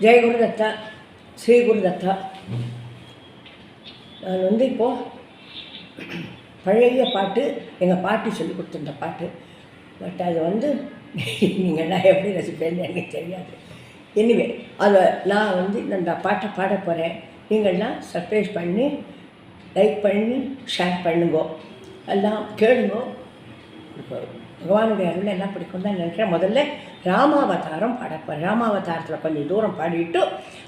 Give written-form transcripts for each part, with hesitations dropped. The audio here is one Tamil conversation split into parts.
ஜெய் குருதத்தா, ஸ்ரீ குருதத்தா. நான் இப்போது பழைய பாட்டு எங்கள் பாட்டி சொல்லி கொடுத்துருந்த பாட்டு. பட் அது நீங்கள் நான் எப்படி ரசிப்பேன்னு எனக்கு தெரியாது. எனிவே அதை நான் இந்த பாட்டை பாட போகிறேன். நீங்கள்லாம் சர்ப்ரைஸ் பண்ணி லைக் பண்ணி ஷேர் பண்ணுங்கோ, எல்லாம் கேளுங்கோ. பகவானுடைய அருள் எல்லாம் பிடிக்கும் தான் நினைக்கிறேன். முதல்ல ராமாவதாரம் பாடப்போகிறேன். ராமாவதாரத்தில் கொஞ்சம் தூரம் பாடிட்டு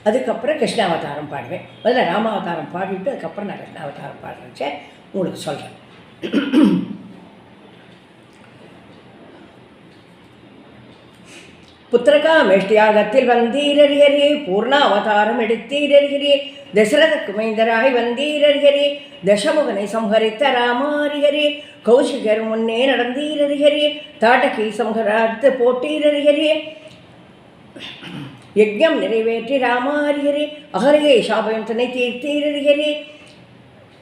அதுக்கப்புறம் கிருஷ்ணாவதாரம் பாடுவேன். முதல்ல ராமாவதாரம் பாடிட்டு அதுக்கப்புறம் நான் கிருஷ்ணாவதாரம் பாடுறேன் உங்களுக்கு சொல்கிறேன். புத்திரகாமேஷ்டியாகத்தில் வந்தீரறியரே, பூர்ணாவதாரம் எடுத்தீரறியரே, தசரதக்கு மைந்தராய் வந்தீரறியரே, தசமுகனை சம்ஹரித்த ராமாரிகரே, கௌசிகர் முன்னே நடந்தீரறியரே, தாட்டகி சம்ஹரார்த்து போட்டீரறியரே, யஜ்ஞம் நிறைவேற்றி ராமாரிகரே, அகரியை சாபயம் தன்னை தீர்த்தீரறியரே,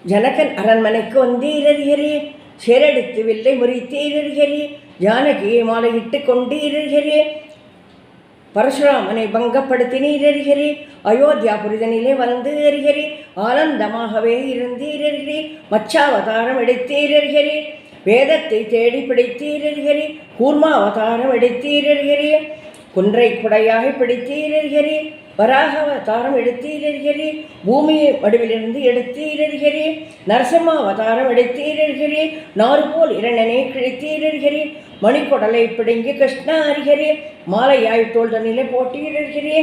ஜனகன் அரண்மனைக்கு வந்தீரறியரே, சேரடித்து வில்லை முறித்தீரறியரே, ஜானகியை மாலையிட்டு கொண்டீரறியரே, பரசுராமனை பங்கப்படுத்தினீரறிகிறே, அயோத்தியா புரிதனிலே வந்து அறிகிறே, ஆனந்தமாகவே இருந்தீரறிகிறே, மச்சாவதாரம் எடுத்தீரறிகிறே, வேதத்தை தேடி பிடித்தீரறிகிறே, கூர்மாவதாரம் எடுத்தீரறிகிறே, குன்றை குடையாக பிடித்தீரறிகிறே, வராகாவதாரம் எடுத்தீரறிகிறே, பூமியை வடிவிலிருந்து எடுத்தீரறிகிறே, நரசிம்மாவதாரம் எடுத்தீரறிகிறே, நாறு போல் இரண்டனை கிழித்தீரறிகிறே, மணிக்கொடலை பிடுங்கி கிருஷ்ணா அறிகிறே, மாலையாய் தோல்தனிலே போட்டீரறிகிறே,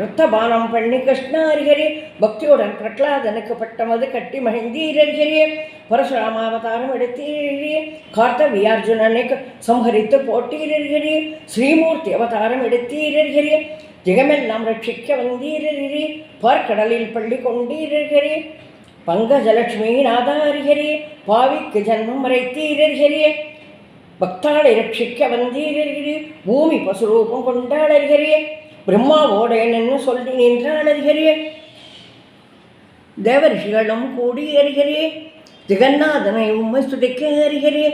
ரத்தபானம் பண்ணி கிருஷ்ணா அறிகிறே, பக்தியுடன் பிரகலாதனுக்கு பட்டமது கட்டி மகிழ்ந்தீரறிகிறே, பரசுராமாவதாரம் எடுத்தீரே, கார்த்தவியார்ஜுனனை சம்ஹரித்து போட்டீரறிகிறே, ஸ்ரீமூர்த்தி அவதாரம் எடுத்தீரறிகிறே, ஜெகமெல்லாம் ரட்சிக்க வந்தீரறிகிறே, பார்க்கடலில் பள்ளி கொண்டீரறிகிறே, பங்கஜலட்சுமி நாதாரிகரே, பாவிக்கு ஜன்மம் மறைத்தீரறிகிறே, பக்தாளை ரட்சிக்க வந்தீரறிகிறே, பூமி பசுரூபம் கொண்டாடறிகிறே, பிரம்மாவோட என்னென்னு சொல்லி நின்றாடறிகிறே, தேவரிஷிகளும் கூடி அறிகிறே, ஜெகநாதனை உண்மை துதிக்க அறிகிறே,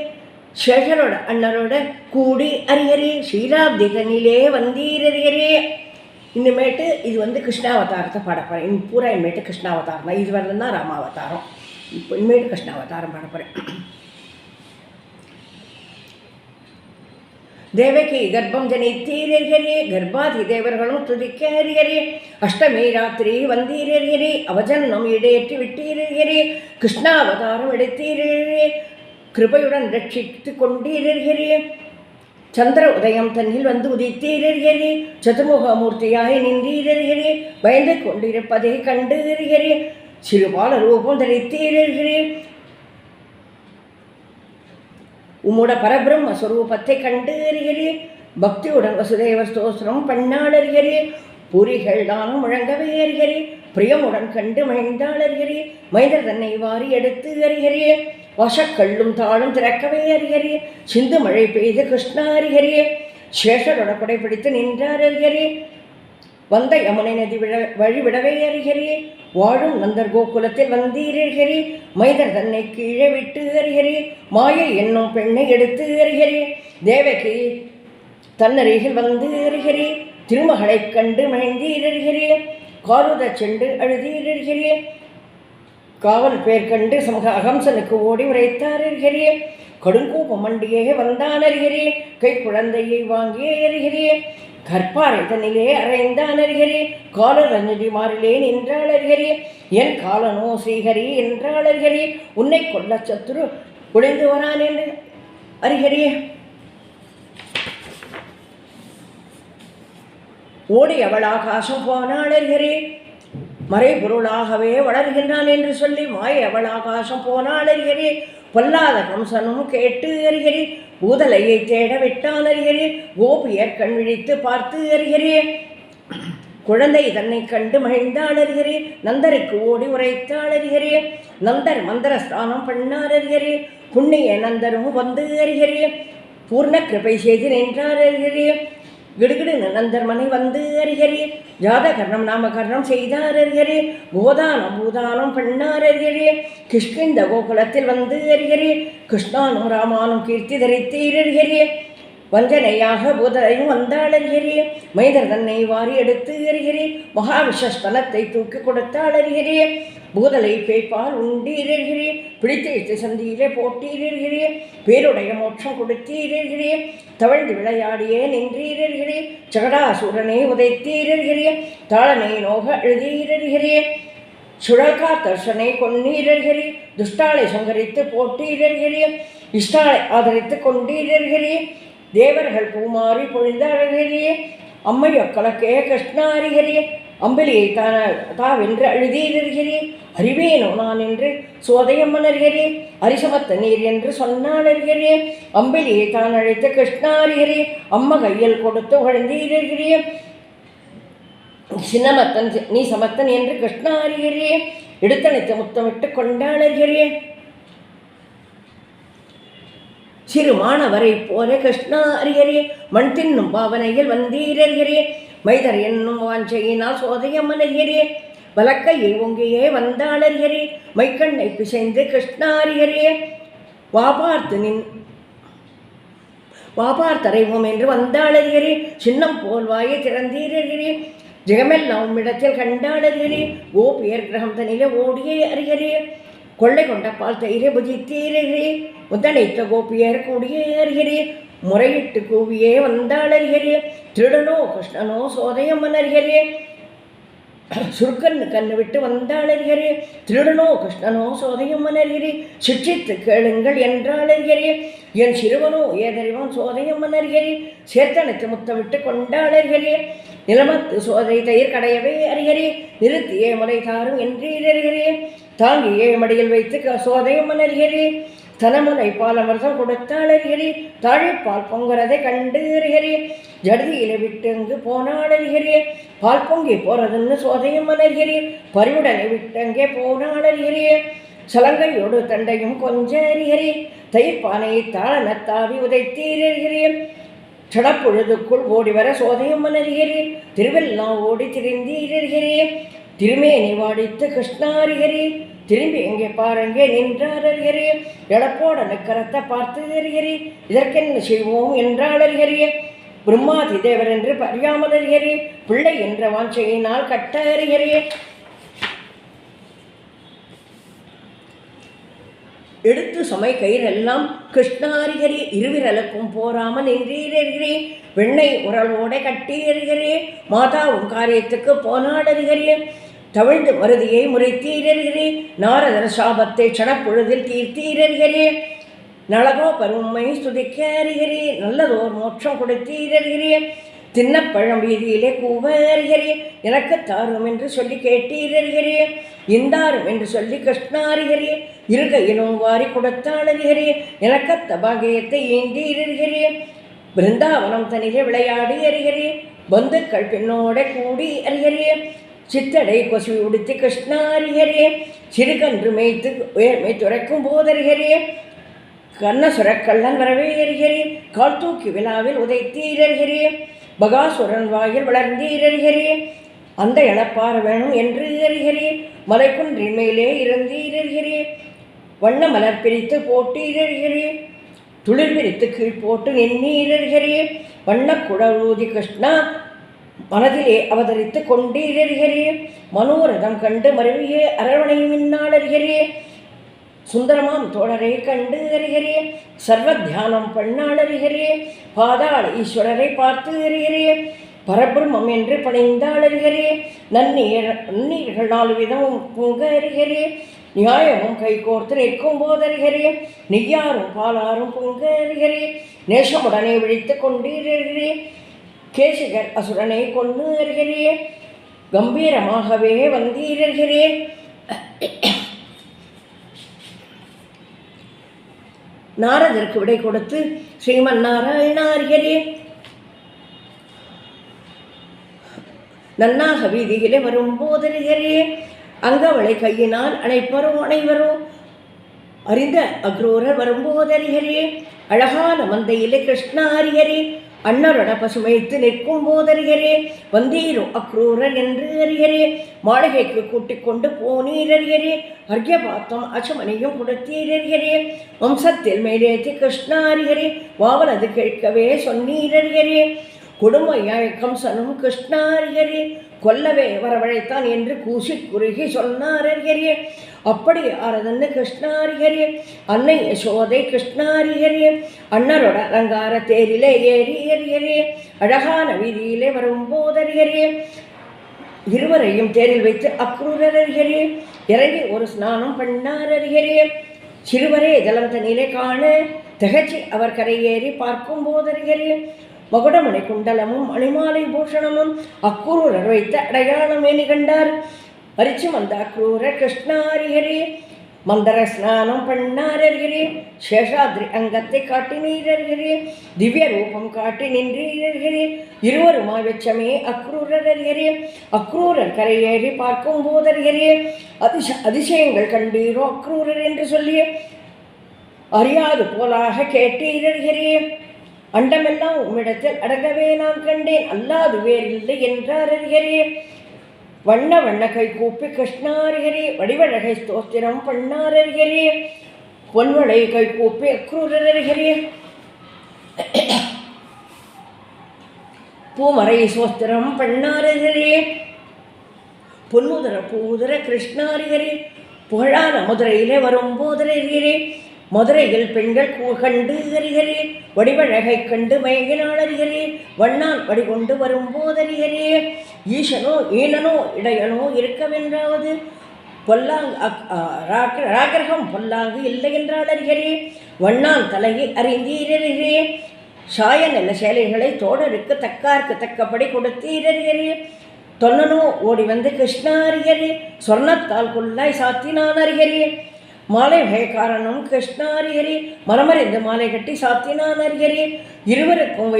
சேஷரோட அண்ணரோட கூடி அறிகிறே, ஸ்ரீராப்தி தனிலே வந்தீரறிகிறே. இனிமேட்டு இது கிருஷ்ணாவதாரத்தை பாடப்போகிறேன். பூரா இனிமேட்டு கிருஷ்ணாவதாரம் தான். இது வரலாம் தான் ராமாவதாரம். இப்போ இனிமேட்டு கிருஷ்ணாவதாரம் பாடப்போகிறேன். தேவகி கர்ப்பம் ஜனித்தீரறிகிறே, கர்ப்பாதி தேவர்களும் துதிக்க அறிகிறே, அஷ்டமி ராத்திரி வந்தீரறிகிறே, அவஜன்னம் இடேற்றி விட்டீரறிகிறே, கிருஷ்ணாவதாரம் எடுத்தீரறிகிறே, கிருபையுடன் ரட்சித்து கொண்டீரறிகிறே, சந்திர உதயம் தன்னில் வந்து உதித்தீரறிகிறே, சதுர்முகமூர்த்தியாய் நின்றீரறிகிறே, பயந்து கொண்டிருப்பதை கண்டு அறிகிறே, சிறுபால ரூபம் தரித்தீரறிகிறே, உம்முட பரபிரம்ம ஸ்வரூபத்தை கண்டு அறிகிறே, பக்தியுடன் வசுதேவ ஸ்தோத்திரம் பண்ணாடறிகிறே, பூரிகள் தானும் முழங்கவே அறிகிறே, பிரியமுடன் கண்டு மகிழ்ந்தாளறிகிறே, மைந்தர் தன்னை வாரி எடுத்து அறிகிறே, வசக்கல்லும் தாளும் திறக்கவே அறிகிறே, சிந்து மழை பெய்து கிருஷ்ணா அறிகிறே, சேஷரோட கொடை பிடித்து நின்றார் அறிகிறே, வந்த யமுனை நதி வழிவிடவே அறிகிறே, வாழும் நந்தர் கோகுலத்தில் வந்தீரறிகிறே, மைதர் தன்னை கீழே விட்டு அறிகிறே, மாயை என்னும் பெண்ணை எடுத்து அறிகிறே, தேவகி தன்னருகில் வந்து அறிகிறே, திருமகளை கண்டு மகிழ்ந்தீரறிகிறே, காருத சென்று அழுதீரறிகிறே, காவல் பேர் கண்டு சமூக அகம்சனுக்கு ஓடி உரைத்தாரறிகிறே, கடுங்கோப்பம் மண்டியே வந்தான் அறிகிறே, கை குழந்தையை வாங்கியே அறிகிறே, கற்பாறை தன்னிலே அறைந்தான் அறிகிறே, காலரஞ்சலி மாறிலே நின்றாள் அறிகிறே, என் காலனோ ஸ்ரீஹரி என்றாள் அறிகிறே, உன்னை கொல்ல சத்துரு ஒளிந்து வரான் என்று அறிகிறே, ஓடி அவள் ஆகாசம் போனாள் அறிகிறே, மறைபொருளாகவே வளர்கின்றான் என்று சொல்லி மாய அவள் ஆகாசம் போனாள் அறிகிறே, பொல்லாத கம்சனும் கேட்டு அறிகிறே, பூதலையை தேட விட்டான் அறிகிறே, கோபியர் கண் விழித்து பார்த்து அறிகிறே, குழந்தை தன்னை கண்டு மகிழ்ந்தாள் அறிகிறே, நந்தருக்கு ஓடி உரைத்தாள் அறிகிறே, நந்தர் மந்திரஸ்தானம் பண்ணார் அறிகிறே, புண்ணிய நந்தரும் வந்து அறிகிறே, பூர்ண கிருபை செய்து நின்றார் அறிகிறே, கிடுகிடு நந்தர் மனை வந்து அறிகிறே, ஜாதகர்ணம் நாமகர்ணம் செய்தார் அறிகிறே, கோதானம் பூதானம் பண்ணார் அறிகிறே, கிஷ்கிந்த கோகுலத்தில் வந்து அறிகிறே, கிருஷ்ணானும் ராமானும் கீர்த்தி தரித்தீர் அறிகிறே, வஞ்சனையாக பூதரையும் வந்தாளறிகிறே. மைதர் தன்னை வாரி எடுத்து எறிகிறே. மகாவிஷஸ்தனத்தை தூக்கி கொடுத்தாளறிகிறே. பூதலை பேய்ப்பால் உண்டீரறிகிறே. பிடித்திழுத்து சந்தியிலே போட்டீரறிகிறே. பேருடைய மோட்சம் கொடுத்தீரறிகிறே. தவழ்ந்து விளையாடியே நின்றீரறிகிறே. சகடாசூரனை உதைத்தீரறிகிறே. தாளனை நோக எழுதீரறிகிறே. சுழல்காத்தர்ஷனை கொன்னீரறிகிறே. துஷ்டாளை சங்கரித்து போட்டீரறிகிறே. இஷ்டாளை ஆதரித்து கொண்டீரறிகிறே. தேவர்கள் பூமாறி பொழிந்தாரறிகிறே. அம்மையொக்கலக்கே கிருஷ்ணாரிகிறே. அம்பலியை தாவென்று அழுதீரறிகிறே. அறிவேனோ நான் என்று சோதையம்மனறிகிறே. அரிசமத்த நீர் என்று சொன்னாளறிகிறே. அம்பலியை தான் அழைத்து கிருஷ்ணாரிகிறே. அம்ம கையில் கொடுத்து உழந்தீரறிகிறே. சின்னமத்தன் நீ சமத்தன் என்று கிருஷ்ணாரிகிறே. எடுத்தனைத்து முத்தமிட்டு கொண்டாளறிகிறே. சிறு மாணவரை போல கிருஷ்ணா அறிகிறே. மண் தின்னும் பாவனையில் வந்தீரறிகிறே. மைதர் என்னும் வாஞ்சையினால் சோதையம்மன் அறிகிறே. வலக்கையை ஒங்கியே வந்தாளறிகிறே. மைக்கண்ணை பிசைந்து கிருஷ்ணா அறிகிறே. வாபார்த்தரைவோம் என்று வந்தாளறிகிறே. சின்னம் போல் வாயை திறந்தீரறிகிறே. ஜெகமெல்லாம் உம்மிடத்தில் கண்டாளறிகிறே. கோபியர் கிரகம் தனிலே ஓடியே அறிகிறே. கொள்ளை கொண்ட பால் தயிரை புஜித்தீரே. முத்தனைத்த கோபியர் கூடியே அறிகிறே. முறையிட்டு கூவியே வந்தாளறிகிறே. திருடனோ கிருஷ்ணனோ சோதையம்மன் அறிகிறே. சுருக்கன்னு கண்ணு விட்டு வந்தாளறிகிறே. திருடனோ கிருஷ்ணனோ சோதையம்மன் அறிகிறே. சிக்ஷித்து கேளுங்கள் என்றாளறிகிறே. என் சிறுவனோ ஏதறிவன் சோதையம்மன் அறிகிறே. சேர்த்தனைத்து முத்தமிட்டு கொண்டாளறிகிறே. நிலமத்து சோதை தயிர் கடையவே அறிகிறே. நிறுத்தியே முறை தாரும் என்றீரறிகிறே. தாங்கியே மடியில் வைத்து சோதையம்மன் அறிகிறே. தனமுனை பால் அமிர்தம் கொடுத்தாளறிகிறே. தாழைப்பால் பொங்குறதை கண்டு அறிகிறே. ஜடுதியில விட்டு அங்கு போனாளறிகிறே. பால் பொங்கி போறதுன்னு சோதையம்மன் அறிகிறே. பறிவுடனை விட்டு அங்கே போனாளறிகிறே. சலங்கையோடு தண்டையும் கொஞ்ச அறிகிறே. தயிர்ப்பானையை தாழனத்தாவி உதைத்தீரறிகிறே. சடப்பொழுதுக்குள் ஓடிவர சோதையம்மன் அறிகிறே. திருவெல்லாம் ஓடி திரிந்தீரறிகிறே. திருமேனி வாடித்து கிருஷ்ணாரிகிறே. திரும்பி எங்கே பாருங்கே நின்றாரறிகிறே. எடப்போட நக்கரத்தை பார்த்து அறிகிறே. இதற்கென்ன செய்வோம் என்றாளறிகிறே. பிரம்மாதி தேவர் என்று அறியாமல் அறிகிறே. பிள்ளை என்ற வாஞ்சையினால் கட்ட அறிகிறே. எடுத்து சுமை கயிறெல்லாம் கிருஷ்ணாரிகிறே. இருவிரலுக்கும் போராமல் நின்றீரறிகிறே. வெண்ணை உரலோட கட்டீரறிகிறே. மாதாவும் காரியத்துக்கு போனாடறிகிறே. தவிழ்ந்து மருதியை முறைத்தீரறிகிறே. நாரதர் சாபத்தை சடப்பொழுதில் தீர்த்தீரறிகிறே. நலகோ பருமை ஸ்துதிக்க அறிகிறே. நல்லதோர் மோட்சம் கொடுத்தீரறிகிறே. தின்னப்பழம் வீதியிலே கூவ அறிகிறே. எனக்கு தாரும் என்று சொல்லி கேட்டீரறிகிறே. இந்தாரும் என்று சொல்லி கிருஷ்ணாரிகிறே. இருகையிலும் வாரி கொடுத்தாளறிகிறே. எனக்கத்த பாகியத்தை ஈண்டீரறிகிறே. பிருந்தாவனம் தனிலே விளையாடி அறிகிறே. பந்துக்கள் பின்னோட கூடி அறிகிறே. சித்தடை கொசு உடுத்தி கிருஷ்ணாரிகிறே. சிறுகன்று மேய்த்துரைக்கும் போதறிகிறே. கண்ணசுரக்கள்ளன் வரவே அறிகிறே. கால் தூக்கி விழாவில் உதைத்தீரறிகிறே. பகாசுரன் வாயில் வளர்ந்தீரறிகிறே. அந்த இழப்பார வேணும் என்று அறிகிறே. மலைக்குன்றின் மேலே இருந்தீரறிகிறே. வண்ண மலர் பிரித்து போட்டீரறிகிறே. துளிர் பிரித்து கீழ் போட்டு நின்னீரறிகிறே. வண்ணக்குழல் ஊதி கிருஷ்ணா மனதிலே அவதரித்து கொண்டீரறிகிறே. மனோரதம் கண்டு மருவியே அரவணையும் இன்னாளறிகிறே. சுந்தரமாம் தோழரை கண்டு அறிகிறே. சர்வ தியானம் பண்ணாளறிகிறே. பாதாள ஈஸ்வரரை பார்த்து அறிகிறே. பரபிரம்மம் என்று பணிந்தாளறிகிறே. நன்னீர்கள் 4 விதமும் பொங்க அறிகிறே. நியாயமும் கை கோர்த்து நிற்கும் போதறிகிறே. நெய்யாரும் பாலாரும் பொங்க அறிகிறே. நேசமுடனே விழித்து கொண்டீரறிகிறே. கேசிகர் அசுரனை கொண்டு அறிகிறே. கம்பீரமாகவே வந்தீரறிகிறே. நாரதற்கு விடை கொடுத்து ஸ்ரீமன் நாராயண அறிகிறே. நன்னாக வீதியிலே வரும்போதறிகிறே. அங்கவளை கையினால் அணைப்பரும் அனைவரும் அறிந்த அக்ரூரர் வரும்போதறிகிறே. அழகான மந்தையிலே கிருஷ்ணா அறிகிறே. அன்னருட பசுமைத்து நிற்கும் போதறிகரே வந்தீரோ அக்ரூரர் என்று அறிகரே மாளிகைக்கு கூட்டிக் கொண்டு போனீரறிகரே அர்க்யபாத்தம் அச்சமணியும் கொடுத்தீரறிகரே வம்சத்தில் மேலேத்தி கிருஷ்ணாரிகரே வாவனது கேட்கவே சொன்னீரறிகரே கொடுமையாய் கம்சனும் கிருஷ்ணாரிகரே கொல்லவே வரவழைத்தான் என்று கூசி குறுகி சொன்னாரறிகரே அப்படி ஆரதன்னு கிருஷ்ணாரிகரே அன்னை யசோதை கிருஷ்ணாரிகரே அண்ணரோட அலங்கார தேரிலே ஏறியறிகரே அழகான வீதியிலே வரும்போதறிகரே இருவரையும் தேரில் வைத்து அக்ரூரறிகரே இறங்கி ஒரு ஸ்நானம் பண்ணாரறிகரே சிறுவரே ஜலம் தண்ணீரை காண திகழ்ச்சி அவர் கரையேறி பார்க்கும் போதறிகரே மகுடமணி குண்டலமும் மணிமாலை பூஷணமும் அக்ரூரர் வைத்த அடையாளமே நிகண்டார் பரிச்சு வந்த அக்ரூரர் கிருஷ்ணாரிகரே மந்தர ஸ்நானம் பண்ணாரறிகரே சேஷாத்ரி அங்கத்தை காட்டி நீரறிகரே திவ்ய ரூபம் காட்டி நின்றீரறிகரே இருவருமாய் வெச்சமே அக்ரூரர் அறிகரே அக்ரூரர் கரையேறி பார்க்கும் போதறிகரே அதிசயங்கள் கண்டீரோ அக்ரூரர் என்று சொல்லி அறியாது போலாக கேட்டீரறிகரே அண்டமெல்லாம் உம்மிடத்தில் அடங்கவே நான் கண்டேன் அல்லாது வேறில்லை என்றாரறிகரே வண்ண வண்ண கை கூப்பி கிருஷ்ணாரிகரே வடிவழகை ஸ்தோத்திரம் பண்ணாரறிகரே பொன்வளை கை கூப்பி அக்ரூரறிகரே பூமரை ஸ்தோத்திரம் பண்ணாரறிகரே பொன்முதர பூதர கிருஷ்ணாரிகரே புகழான மதுரையிலே வரும்போதறிகரே மதுரையில் பெண்கள் கண்டு அறிகரே வடிவழகை கண்டு மயங்கினாளறிகரே வண்ணான் வடிகொண்டு வரும்போதறிகரே ஈசனோ ஈனனோ இடையனோ இருக்கவென்றாவது ராகரகம் பொல்லாங்கு இல்லை என்றாளறிகரே வண்ணான் தலையை அறிந்தீரறிகரே சாய நல்ல சேலைகளை தோழருக்கு தக்கார்க்கு தக்கபடி கொடுத்தீரறிகரே தொன்னனோ ஓடி வந்து கிருஷ்ணாரிகரே சொர்ணத்தால் கொல்லாய் சாத்தினான் அறிகரே மாலை வகைக்காரனும் கிருஷ்ணாரிகரே மரமறிந்து மாலை கட்டி சாத்தினான் அறிகரே இருவருக்கும்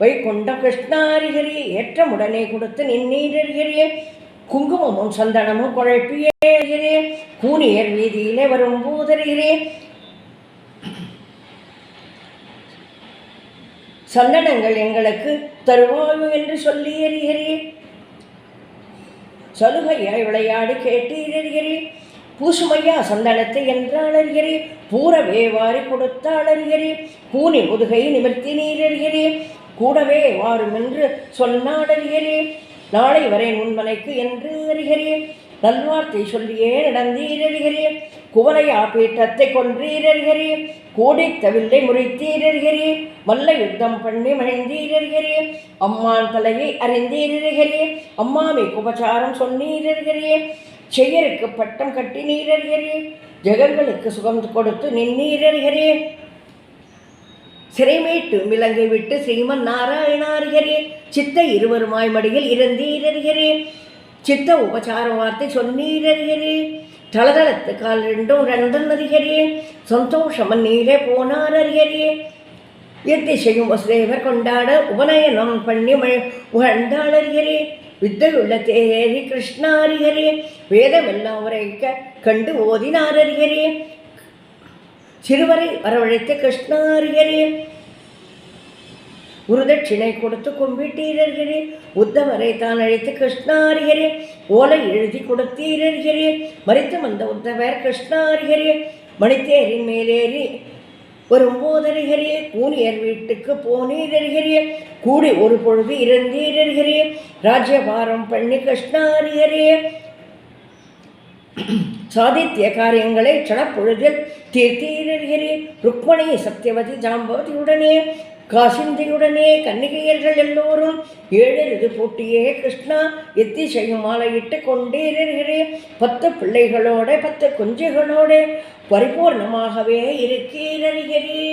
வைகுண்ட கிருஷ்ணாரிகரே ஏற்றமுடனே கொடுத்து நின்னீரறிகரே குங்குமமும் சந்தனமும் குழப்பியேறிகரே கூனியர் வீதியிலே வரும்போதறிகரே சந்தனங்கள் எங்களுக்கு தருவாயு என்று சொல்லி அறிகரே சலுகையாய் விளையாடி கேட்டீரறிகரே பூசுமையா சந்தனத்தை என்றாளறிகரே பூரவே வாரி கொடுத்தாளறிகரே கூனி முதுகை நிமிர்த்தி நீரறிகரே கூடவே வாரும் என்று சொன்னாடறிகரே நாளை வரை முன்மலைக்கு என்று அறிகரே நல்வார்த்தை சொல்லியே நடந்தீரறிகரே குவலையா பீட்டத்தை கொன்றீரறிகரே கூடித்தவில்லை முறித்தீரறிகரே மல்ல யுத்தம் பண்ணி மகிழ்ந்தீரறிகரே அம்மான் தலையை அறிந்தீரறிகரே அம்மாமை உபச்சாரம் சொன்னீரறிகரே செய்யருக்கு பட்டம் கட்டி நீரறிகரே ஜெகங்களுக்கு சுகம் கொடுத்து நின்னீரறிகரே சிறைமீட்டு விலங்கை விட்டு ஸ்ரீமன் நாராயணாரிகரே சித்த இருவருமாய் மடியில் இருந்தீரறிகரே சித்த உபசார வார்த்தை சொன்னீரறிகரே தளதளத்து கால் ரெண்டும் அறிகரே சந்தோஷமன் நீரே போனாரறிகரே எத்திசையும் வசுதேவர் கொண்டாட உபநயனம் பண்ணி உகழ்ந்தாளறிகரே வித்தையுள்ள தேரி கிருஷ்ணாரிகரே வேதமெல்லாம் உரைக்க கண்டு ஓதினாரறிகரே சிறுவரை வரவழைத்த கிருஷ்ணாரிகரே குருதட்சிணை கொடுத்து கும்பிட்டீரர்களே, உத்தவரை தான் அழைத்து கிருஷ்ணாரிகரே, ஓலை எழுதி கொடுத்தீரர்களே, மறித்து வந்த உத்தவர் கிருஷ்ணாரிகரே, மணித்தேரின் மேலேறி வரும்போதறிகரே, கூனியர் வீட்டுக்கு போனீரறிகரே, கூடி ஒரு பொழுது இருந்தீரறிகரே, ராஜ்யபாரம் பண்ணி கிருஷ்ணாரிகரே, சாதித்திய காரியங்களை சடப்பொழுதில் தீர்த்தீரறிகரே, ருக்மணி சத்தியவதி ஜாம்பவதியுடனே காசிந்தியுடனே கன்னிகையர்கள் எல்லோரும் ஏழெருது போட்டியே கிருஷ்ணா எத்தி செய்யும் மாலையிட்டு கொண்டீரர்களே, 10 பிள்ளைகளோட 10 குஞ்சுகளோட பரிபூர்ணமாகவே இருக்கீரறிகரே.